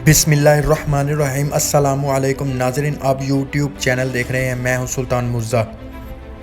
بسم اللہ الرحمن الرحیم۔ السلام علیکم ناظرین، آپ یوٹیوب چینل دیکھ رہے ہیں، میں ہوں سلطان مرزا۔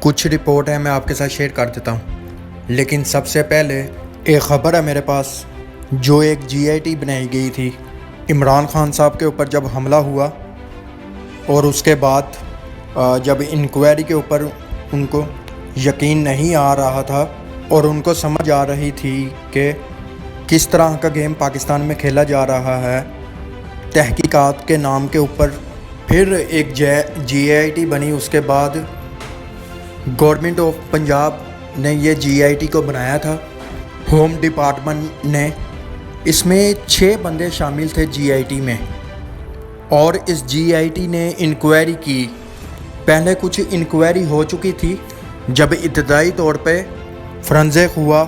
کچھ رپورٹ ہے میں آپ کے ساتھ شیئر کر دیتا ہوں، لیکن سب سے پہلے ایک خبر ہے میرے پاس جو ایک GIT بنائی گئی تھی عمران خان صاحب کے اوپر جب حملہ ہوا، اور اس کے بعد جب انکوائری کے اوپر ان کو یقین نہیں آ رہا تھا اور ان کو سمجھ آ رہی تھی کہ کس طرح کا گیم پاکستان میں کھیلا جا رہا ہے، تحقیقات کے نام کے اوپر پھر ایک GIT بنی۔ اس کے بعد گورنمنٹ آف پنجاب نے یہ GIT کو بنایا تھا، ہوم ڈپارٹمنٹ نے۔ اس میں 6 بندے شامل تھے GIT میں، اور اس GIT نے انکوائری کی۔ پہلے کچھ انکوائری ہو چکی تھی جب ابتدائی طور پہ فرنزک ہوا،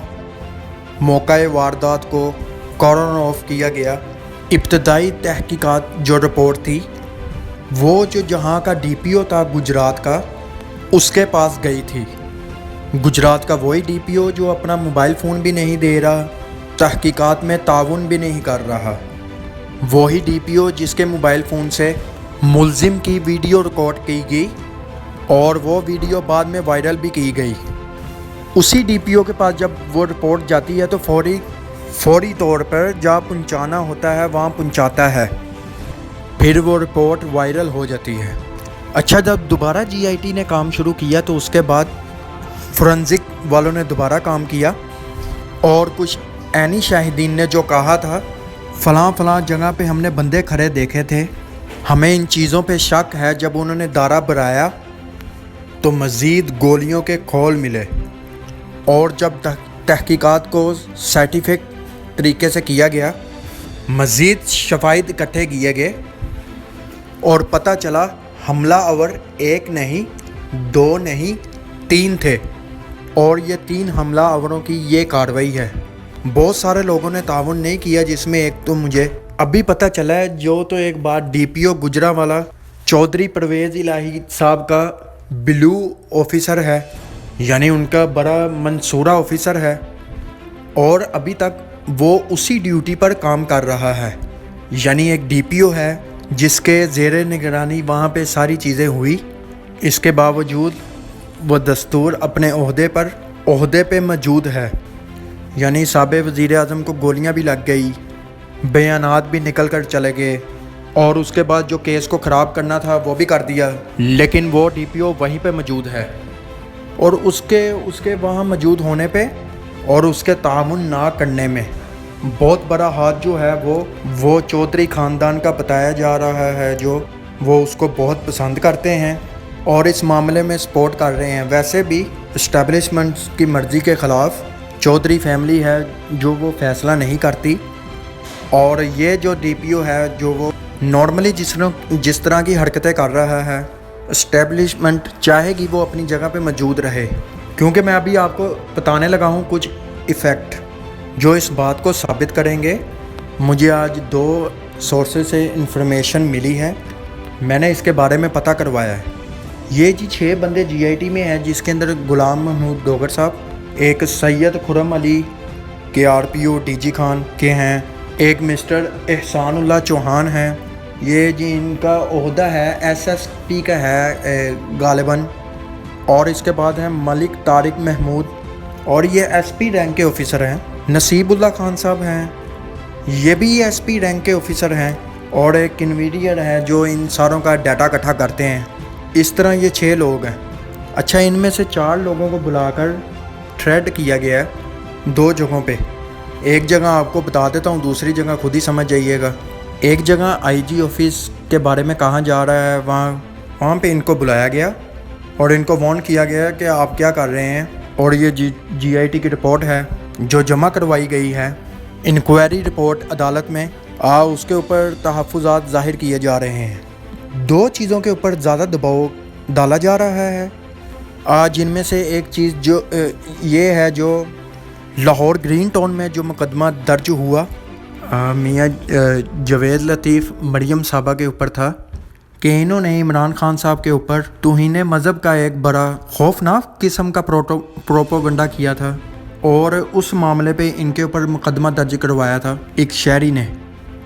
موقع واردات کو کارنر آف کیا گیا۔ ابتدائی تحقیقات جو رپورٹ تھی وہ جو جہاں کا DPO تھا گجرات کا، اس کے پاس گئی تھی۔ گجرات کا وہی DPO جو اپنا موبائل فون بھی نہیں دے رہا، تحقیقات میں تعاون بھی نہیں کر رہا، وہی DPO جس کے موبائل فون سے ملزم کی ویڈیو ریکارڈ کی گئی اور وہ ویڈیو بعد میں وائرل بھی کی گئی۔ اسی DPO کے پاس جب وہ رپورٹ جاتی ہے تو فوری طور پر جہاں پہنچانا ہوتا ہے وہاں پہنچاتا ہے، پھر وہ رپورٹ وائرل ہو جاتی ہے۔ اچھا، جب دوبارہ GIT نے کام شروع کیا تو اس کے بعد فورنزک والوں نے دوبارہ کام کیا، اور کچھ عینی شاہدین نے جو کہا تھا فلاں جگہ پہ ہم نے بندے کھڑے دیکھے تھے، ہمیں ان چیزوں پہ شک ہے، جب انہوں نے دارہ بھرایا تو مزید گولیوں کے کھول ملے، اور جب تحقیقات کو سائنٹیفک طریقے سے کیا گیا، مزید شواہد اکٹھے کیے گئے، اور پتہ چلا حملہ آور 1 نہیں 2 نہیں 3 تھے، اور یہ 3 حملہ آوروں کی یہ کارروائی ہے۔ بہت سارے لوگوں نے تعاون نہیں کیا، جس میں ایک تو مجھے ابھی پتہ چلا ہے، جو تو ایک بار DPO گجرانوالہ چودھری پرویز الہی صاحب کا بلو آفیسر ہے، یعنی ان کا بڑا منصورہ آفیسر ہے، اور ابھی تک وہ اسی ڈیوٹی پر کام کر رہا ہے۔ یعنی ایک DPO ہے جس کے زیر نگرانی وہاں پہ ساری چیزیں ہوئی، اس کے باوجود وہ دستور اپنے عہدے پہ موجود ہے۔ یعنی سابق وزیر اعظم کو گولیاں بھی لگ گئی، بیانات بھی نکل کر چلے گئے، اور اس کے بعد جو کیس کو خراب کرنا تھا وہ بھی کر دیا، لیکن وہ DPO وہیں پہ موجود ہے، اور اس کے وہاں موجود ہونے پہ اور اس کے تعاون نہ کرنے میں بہت بڑا ہاتھ جو ہے وہ چودھری خاندان کا بتایا جا رہا ہے، جو وہ اس کو بہت پسند کرتے ہیں اور اس معاملے میں سپورٹ کر رہے ہیں۔ ویسے بھی اسٹیبلشمنٹ کی مرضی کے خلاف چودھری فیملی ہے جو وہ فیصلہ نہیں کرتی، اور یہ جو DPO ہے جو وہ نارملی جس طرح کی حرکتیں کر رہا ہے، اسٹیبلشمنٹ چاہے گی وہ اپنی جگہ پہ موجود رہے، کیونکہ میں ابھی آپ کو بتانے لگا ہوں کچھ ایفیکٹ جو اس بات کو ثابت کریں گے۔ مجھے آج 2 سورسز سے انفارمیشن ملی ہے، میں نے اس کے بارے میں پتہ کروایا ہے۔ یہ 6 بندے GIT میں ہیں، جس کے اندر غلام محمود ڈوگر صاحب، ایک سید خرم علی کے RPO DG خان کے ہیں، ایک مسٹر احسان اللہ چوہان ہیں، یہ ان کا عہدہ ہے SSP کا ہے غالباً، اور اس کے بعد ہیں ملک طارق محمود، اور یہ SP رینک کے آفیسر ہیں۔ نصیب اللہ خان صاحب ہیں، یہ بھی SP رینک کے آفیسر ہیں، اور ایک کنویڈیئر ہے جو ان ساروں کا ڈیٹا اکٹھا کرتے ہیں۔ اس طرح یہ 6 لوگ ہیں۔ اچھا، ان میں سے 4 لوگوں کو بلا کر تھریڈ کیا گیا ہے 2 جگہوں پہ۔ ایک جگہ آپ کو بتا دیتا ہوں، دوسری جگہ خود ہی سمجھ جائیے گا۔ ایک جگہ IG آفس کے بارے میں کہا جا رہا ہے، وہاں پہ ان کو بلایا گیا اور ان کو وارن کیا گیا کہ آپ کیا کر رہے ہیں، اور یہ GIT کی رپورٹ ہے جو جمع کروائی گئی ہے، انکوائری رپورٹ عدالت میں اس کے اوپر تحفظات ظاہر کیے جا رہے ہیں۔ 2 چیزوں کے اوپر زیادہ دباؤ ڈالا جا رہا ہے، جن میں سے ایک چیز جو یہ ہے، جو لاہور گرین ٹاؤن میں جو مقدمہ درج ہوا میاں جاوید لطیف مریم صاحبہ کے اوپر تھا، کہ انہوں نے عمران خان صاحب کے اوپر توہین مذہب کا ایک بڑا خوفناک قسم کا پروپیگنڈا کیا تھا، اور اس معاملے پہ ان کے اوپر مقدمہ درج کروایا تھا ایک شہری نے۔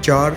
4